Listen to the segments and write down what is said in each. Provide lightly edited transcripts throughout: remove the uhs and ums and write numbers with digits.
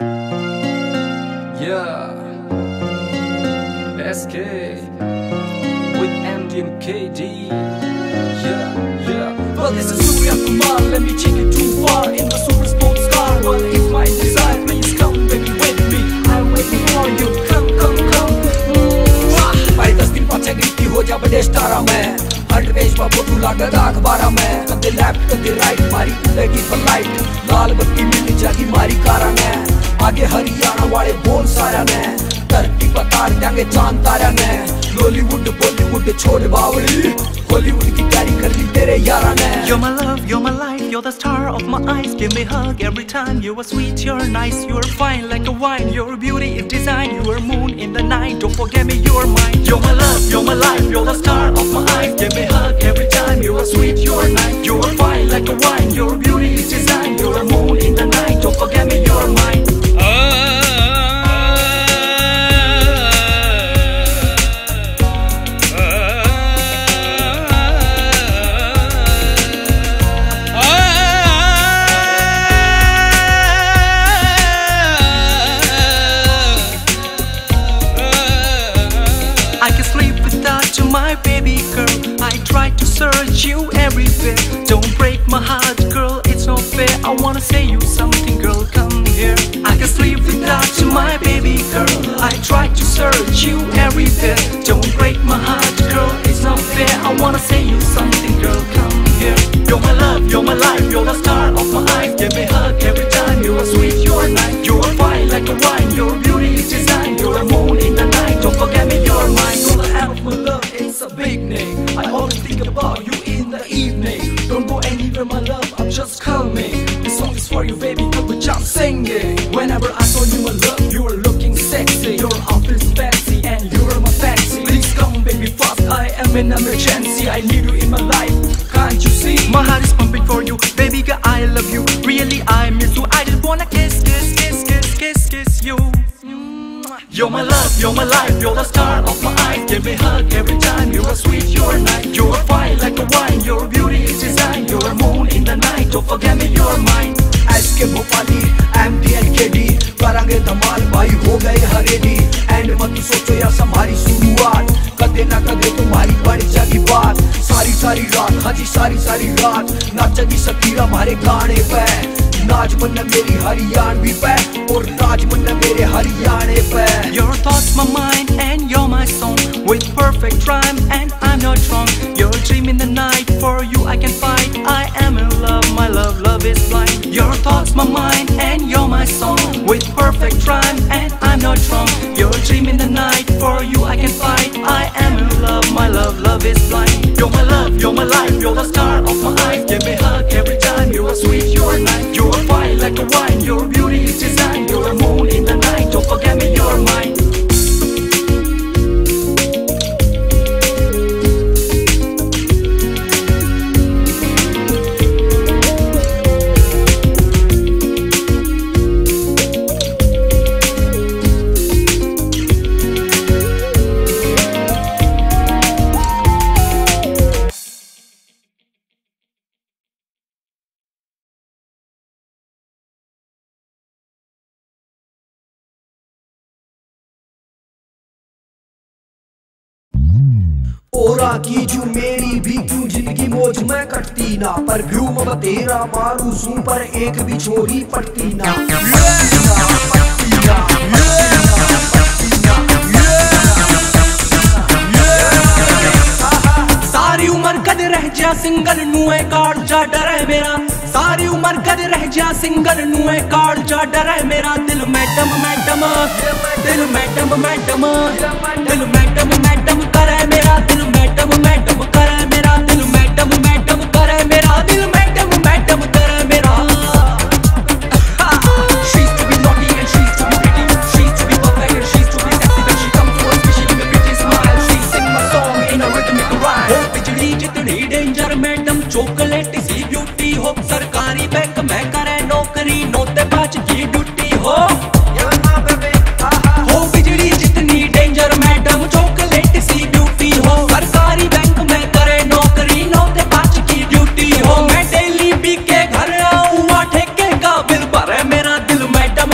Yeah, SK with MD and KD. Yeah. Well, this is Surya Kumar. Let me take you too far in the super sports car. Well, it's my desire. Please come, baby, with me. I'm waiting for you. Come. भाई 10 दिन पाछे गिफ्टी हो जा बड़े स्टारा में हर page पर photo लागदा अखबारा में कदे लेफ्ट कदे राइट मारी लगी फ्लाइट लाल बत्ती मिल जागी मारी कारा में आगे हरियाणा वाले बोल सारा ने धरती पर तार देंगे चांद तारा ने लॉलीवुड बॉलीवुड छोड़ बावली हॉलीवुड की तैयारी कर ली तेरे यारा ने You're my love, you're my life, you're the star of my eyes. Give me a hug every time. You are sweet, you're nice, you're fine like a wine. Your beauty is design, you are moon in the night. Don't forget me, you're mine. You're my love, you're my life, you're the star of my eyes. Give me a hug every time. You are sweet, you're nice, you are fine like a wine. Your beauty is design, you are moon in the night. Don't forget me, you're mine. My baby girl, I try to search you everywhere. Don't break my heart, girl, it's not fair. I wanna say you something, girl, come here. I can sleep without you, my baby girl. I try to search you everywhere. Don't break my heart, girl, it's not fair. I wanna say you something, girl, come here. You're my love, you're my life, you're the star of my eyes. Give me a hug every time. You are sweet, you're nice, you are fine like a wine. Your beauty is design, you're a moon in the night. Don't forget me, you're mine. You're the end of my love, it's a big name. I always think about you in the evening. Don't go anywhere, my love, I'm just coming. This song is for you, baby, girl, which I'm singing. Whenever I saw you, my love, you are looking sexy. Your outfit's fancy and you're my fancy. Please come, baby, fast, I am in emergency. I need you in my life, can't you see? My heart is pumping for you, baby girl, I love you. Really, I miss you. I just wanna kiss you. You're my love, you're my life, you're the star of my eyes. Give me a hug every time. You are sweet, you're nice, you are fine like a wine. Your beauty is design, you're a moon in the night. Don't forget me, you're mine. SK Bhopali MD and KD करांगे धमाल भाई हो गए हरेडी and मत सोचो यार हमारी शुरुआत कदे ना कदे तुम्हारी बढ़ जाएगी बात सारी रात हाजी सारी रात नाचेगी सकीरा हमारे गाने पे नाच बनना मेरी हरियाणवी पे और नाच बनना मेरे हरियाणे पे Your thoughts my mind and you're my song with perfect rhyme and I'm not wrong. Your dream in the night, for you I can fight. I am in love, my love is blind. Your thoughts my mind and you're my song with perfect rhyme and I'm not wrong. Your dream in the night, for you I can fight. I am in love, my love is blind. You're my love, you're my life, you're the star of my eyes. Give me a hug every time. You are sweet, you're nice, you are fine like a wine. Your beauty is design, you're a moon in the night. Don't forget me, you're mine. ओरा की जू मेरी भी क्यों जिंदगी मौज में कटती ना परफ्यूम अब तेरा मारू जू पर एक भी छोरी पड़ती ना सारी उम्र कद रह जा सिंगल नुए कार्ड जा डर है मेरा सारी उम्र कद रह जा सिंगल नुए कार्ड जा डर है मेरा दिल मैडम दिल मैडम करे मेरा दिल मैडम करे मेरा दिल मैडम करे मेरा दिल मैडम करे मेरा She's to be naughty and she's to be pretty. She's to be perfect and she's to be sexy. When she comes to us, she give me pretty smile. She sing my song in a rhythmic rhyme. Oh बिजली जितनी danger madam chocolate सी beauty हो सरकारी bank में करे नौकरी नोते पाँच की duty हो बिजली जितनी डेंजर मैडम चॉकलेट सी ब्यूटी हो सरकारी बैंक में करे नौकरी नोते पाँच की ड्यूटी हो मैं डेली पी के घर आऊँ ठेके का बिल भरे मेरा दिल मैडम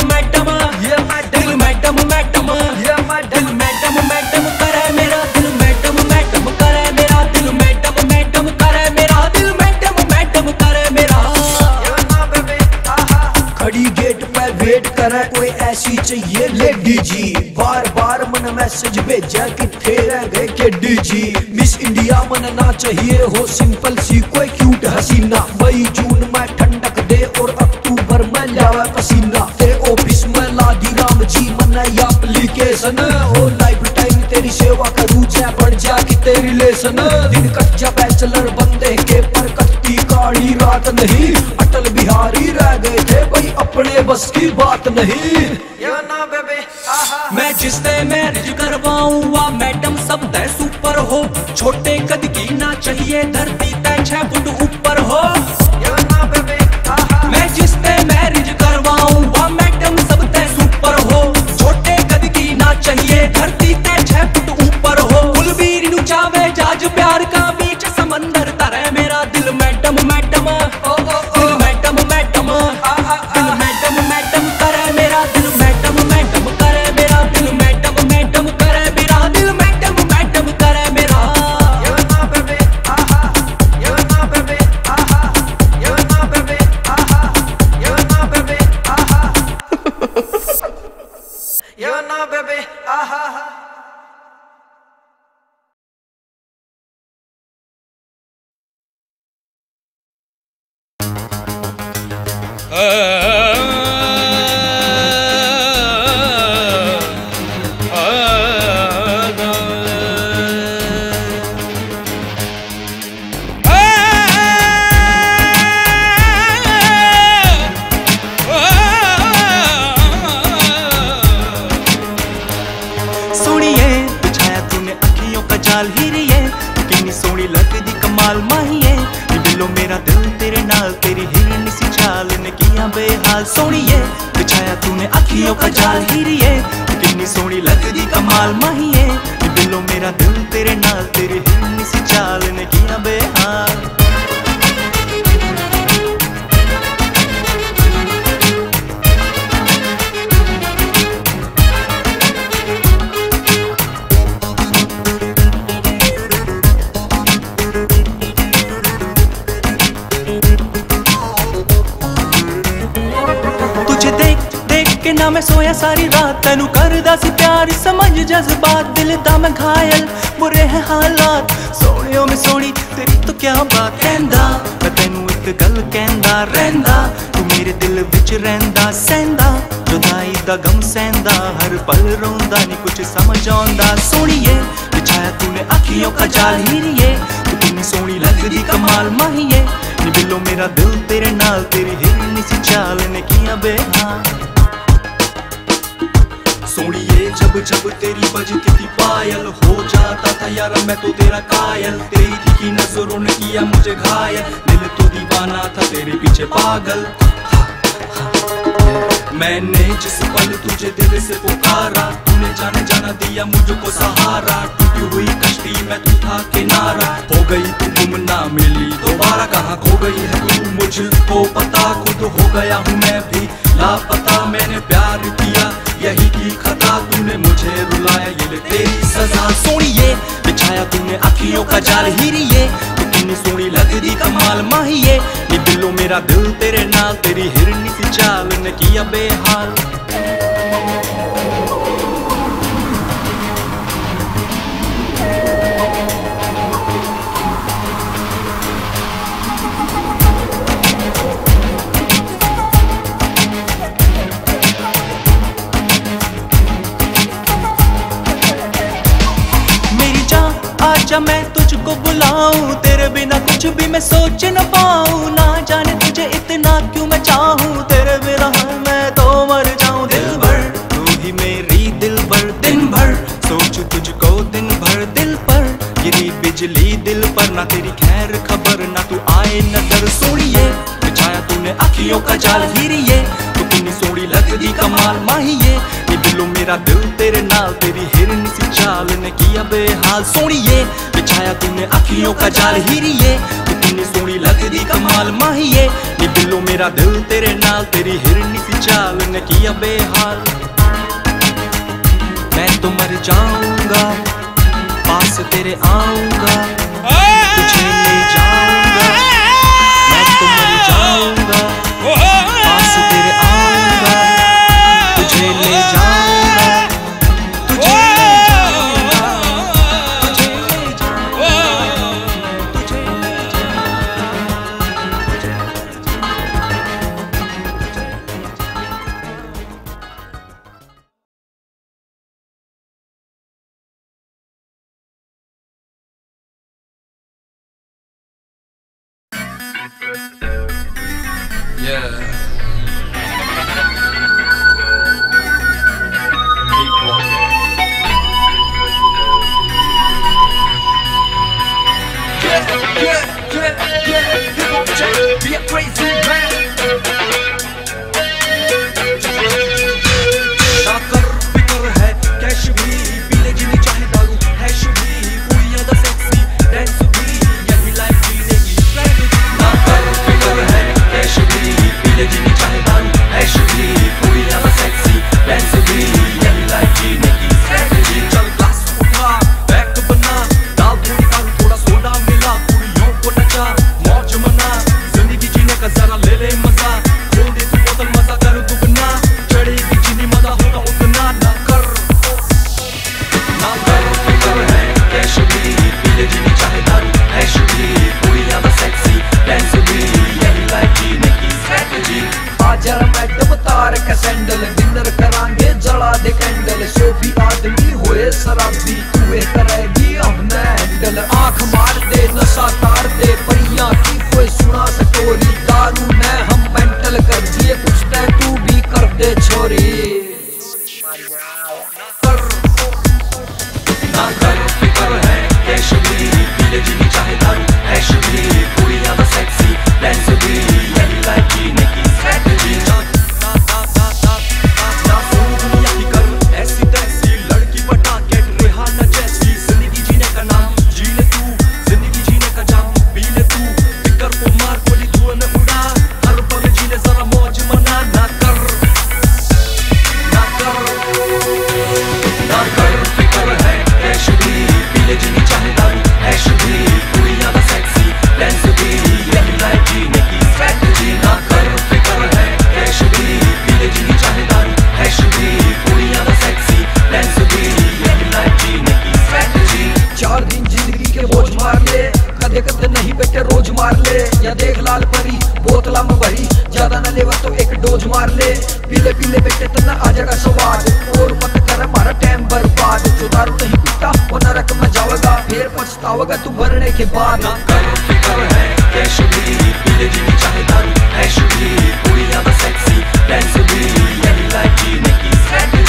तरह कोई ऐसी चाहिए लेडी जी। बार बार मन मैसेज भेजा किथे रह गए केडी जी। मिस इंडिया मनना चाहिए हो सिंपल सी कोई क्यूट हसीना। मई जून में ठंडक दे और अक्टूबर में लावा पसीना। तेरे ऑफिस में लादी राम जी मना एप्लीकेशन। ओ लाइफ टाइम तेरी सेवा करूँ जा बढ़ जा कि तेरी रिलेशन। दिन कट जा बैचलर बंदे के पर कटती काली रात नहीं। अटल बिहारी रह गए थे भाई अपने बस की बात नहीं। मैं जिससे मैरिज करवाऊंगा मैडम सब तय सुपर हो। छोटे कद की ना चाहिए धरती तय 6 फुट ऊपर हो। मैं जिससे मैरिज करवाऊंगा मैडम सब तय सुपर हो। छोटे कद की ना चाहिए धरती तय 6 फुट ऊपर हो। कुलबीर नु चावे जाज प्यार का बीच समंदर तरह मेरा दिल मैडम मैडम दिल मैडम मैडम दिल मैडम मैडम करे मेरा दिल मैडम मैडम करे मेरा दिल मैडम मैडम करे मेरा दिल मैडम मैडम करे मेरा। सोनिए बिछाया तूने अखियों का जाल हीरिए कितनी सोनी लगदी कमाल माहिए। दिलो मेरा दिल तेरे नाल तेरी हिरनी सी चाल ने किया बेहाल। ना मैं सोया सारी रात तेनू करदा सी प्यार समझ जज्बात। दिल दा मैं घायल बुरे हैं हालात सोनियो में सोनी तेरी तो क्या बात। कहंदा मैं तेनू एक गल कहंदा रहंदा तू मेरे दिल विच रहंदा सहंदा। जुदाई दा गम सहंदा हर पल रोंदा नहीं कुछ समझ आंदा। सोनिए बिछाया तूने अखियों का जाल हीरिए तू कितनी सोनी लगदी कमाल माहिए। नी बिल्लो मेरा दिल तेरे नाल तेरी हिरनी सी चाल ने किया बेहाल। सोनिए जब जब तेरी बजती थी पायल हो जाता था यार मैं तो तेरा कायल। तेरी तीखी नजरों ने किया मुझे घायल दिल तो दीवाना था तेरे पीछे पागल। मैंने जिस पल तुझे दिल से पुकारा तूने जाने जाना दिया मुझको सहारा। टूटी हुई कश्ती में तू था किनारा हो गई तू गुम ना मिली दोबारा। कहाँ खो गई है तू मुझको पता खुद हो गया हूँ मैं भी लापता। मैंने प्यार किया यही की खता तूने मुझे रुलाया ये ले तेरी सजा। सोनिए बिछाया तूने अखियों का जाल हीरिए तू कितनी सोनी लगदी कमाल माहिए। नी बिल्लो मेरा दिल तेरे नाल तेरी हिरनी सी चाल ने किया बेहाल। आजा मैं तुझको बुलाऊं तेरे बिना कुछ भी मैं सोच न पाऊं। ना जाने तुझे इतना क्यों मैं चाहूं तेरे बिना मैं तो मर जाऊं। दिल भर तू ही मेरी दिल भर दिन भर सोचूं तुझको दिन भर दिल पर गिरी बिजली दिल पर। ना तेरी खैर खबर ना तू आए नजर। सोनिए बिछाया तूने अखियों का जाल हीरिए तू कितनी सोनी लगदी कमाल माहिए। नी बिल्लो मेरा दिल तेरे नाल तेरी हिरनी सी चाल ने किया बेहाल। सोनिए बिछाया तूने अखियों का जाल हीरिए तू कितनी सोनी लगदी कमाल माहिए। नी बिल्लो मेरा दिल तेरे नाल तेरी हिरनी सी चाल ने किया बेहाल। मैं तो मर जाऊंगा पास तेरे आऊंगा तुझे ले जाऊंगा। मैं तो मर जाऊंगा पास तेरे आऊंगा Yeah. Keep walking. Yeah. Hip hop check, be a crazy man. ना कर फिक्र है कैश भी, पीले जीनी चाहे दारू, हैश भी, पूरी ज्यादा सेक्सी, डांस भी, यही लाइफ जीने की स्ट्रेटजी। ना कर फिक्र है कैश भी, पीले जीनी चाहे दारू, हैश भी, पूरी ज्यादा सेक्सी, डांस भी, यही लाइफ जीने की स्ट्रेटजी। चल ग्लास उठा, बैक बना, दाल थोड़ी दारू थोड़ा सोडा मिला, कुड़ियों को नचा, मौज मना, जिंदगी जीने का जरा ले ले मजा, खोल दे तू बोतल मजा कर दुगना, चढ़ेगी चीनी मजा होगा उतना। ना कर फिक्र है कैश भी, पीले जीनी चाहे दारू, ऐश भी, पूरी ज्यादा सेक्सी, डांस भी, यही लाइफ जीने की स्ट्रेटजी। आज जरा मैडम तार का सैंडल, डिनर करांगे जला दे कैंडल, सोफी आदमी होए शराबी, तू करेगी हमने हैंडल। आंख मार दे नशा तार दे, परियां की कोई सुना स्टोरी, दारू में हम मेंटल कर दिए कुछ टाइम, तू भी कर दे छोरी। ना कर फिक्र है कैश भी, पीले जीनी चाहे दारू, ऐश भी, पूरी ज्यादा सेक्सी, डांस भी, यही लाइफ जीने की स्ट्रेटजी। ना सुन दुनिया की कर ऐसी तैसी, लड़की बटा के रेहा न जैसी, जिंदगी जीने का नाम जी ले तू, जिंदगी जीने का जाम पी ले तू, फिक्र को मार गोली धुआं में उड़ा, हर पल जी ले जरा मौज मना। ना कर फिक्र है कैश भी, पीले जीनी चाहे दारू, ऐश भी, पूरी ज्यादा सेक्सी, डांस भी, यही लाइफ जीने की स्ट्रेटजी। ना कर फिक्र है कैश भी, पीले जीनी चाहे दारू, ऐश भी, पूरी ज्यादा सेक्सी, डांस भी, यही लाइफ जीने की स्ट्रेटजी। 4 दिन जिंदगी के बोझ मार ले, कदे कदे नहीं बेटे रोज मार ले, या देख लाल परी बोतला में भरी, ज्यादा न लेवा तो एक डोज मार ले, पीले पीले बेटे तना आ जाएगा स्वाद, और मत कर हमारा टाइम बर्बाद, जो दारू नहीं पीता वो नरक में जाएगा, फिर पछतावेगा तू भरने के बाद। ना कर फिक्र है कैश भी, पीले जीनी चाहे दारू, ऐश भी, पूरी ज्यादा सेक्सी, डांस भी, यही लाइफ जीने की स्ट्रेटजी।